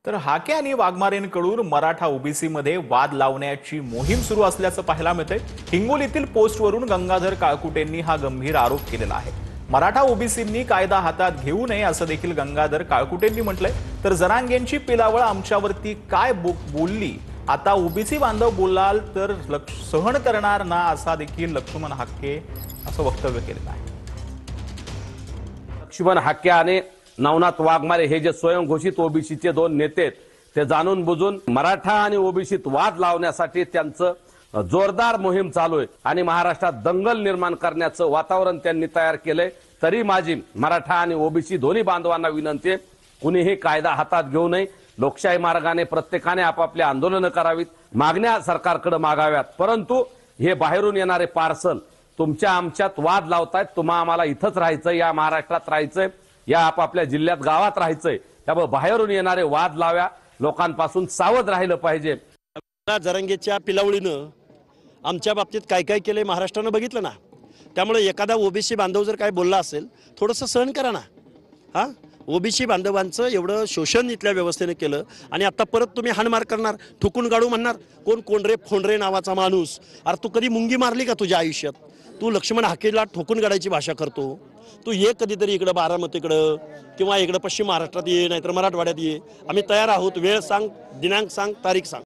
तर हाके आणि वाघमारेंकडून मराठा ओबीसी मध्ये वाद लावण्याची मोहीम सुरू असल्याचं पाहायला मिळतंय। हिंगोलीतील पोस्टवरून गंगाधर काळकुटेंनी हा गंभीर आरोप केलेला आहे। मराठा ओबीसींनी कायदा हातात घेऊ नये असं देखील गंगाधर काळकुटेंनी म्हटलंय। तर जरांगेंची पिलावळ आमच्यावरती काय बोलली, आता ओबीसी बांधव बोलाल तर सहन करणार ना, असा देखील लक्ष्मण हाके असं वक्तव्य केलेलं आहे। लक्ष्मण हाके आणि नवनाथ वाघमारे हे जे स्वयंघोषित ओबीसीचे दोन नेते आहेत, ते जाणून बुजून मराठा आणि ओबीसीत वाद लावण्यासाठी त्यांचं जोरदार मोहीम चालू आहे आणि महाराष्ट्रात दंगल निर्माण करण्याचं वातावरण त्यांनी तयार केलंय। तरी माझी मराठा आणि ओबीसी दोन्ही बांधवांना विनंती आहे, कुणीही कायदा हातात घेऊ नये। लोकशाही मार्गाने प्रत्येकाने आपापले आंदोलन करावीत, मागण्या सरकारकडे मागाव्यात, परंतु हे बाहेरून येणारे पार्सल तुमच्या आमच्यात वाद लावतायत। तुम्हा आम्हाला इथंच राहायचंय, या महाराष्ट्रात राहायचंय, या आपापल्या जिल्ह्यात गावात राहायचंय, त्यामुळे बाहेरून येणारे वाद लाव्या लोकांपासून सावध राहिलं पाहिजे। जरांगेच्या पिलावळीनं आमच्या बाबतीत काय काय केलंय महाराष्ट्रानं बघितलं ना। त्यामुळे एखादा ओबीसी बांधव जर काय बोलला असेल, थोडंसं सहन करा ना। हां, ओबीसी बांधवांचं एवढं शोषण इथल्या व्यवस्थेने केलं आणि आता परत तुम्ही हाणमार करणार, ठोकून गाडू म्हणणार। कोण कोंडरे फोंडरे नावाचा माणूस, अरे तू कधी मुंगी मारली का तुझ्या आयुष्यात? तू लक्ष्मण हाकेला ठोकून गाडायची भाषा करतो। तू ये कधीतरी इकडं बारामतीकडं किंवा इकडं पश्चिम महाराष्ट्रात ये, नाहीतर मराठवाड्यात ये। आम्ही तयार आहोत। वेळ सांग, दिनांक सांग, तारीख सांग।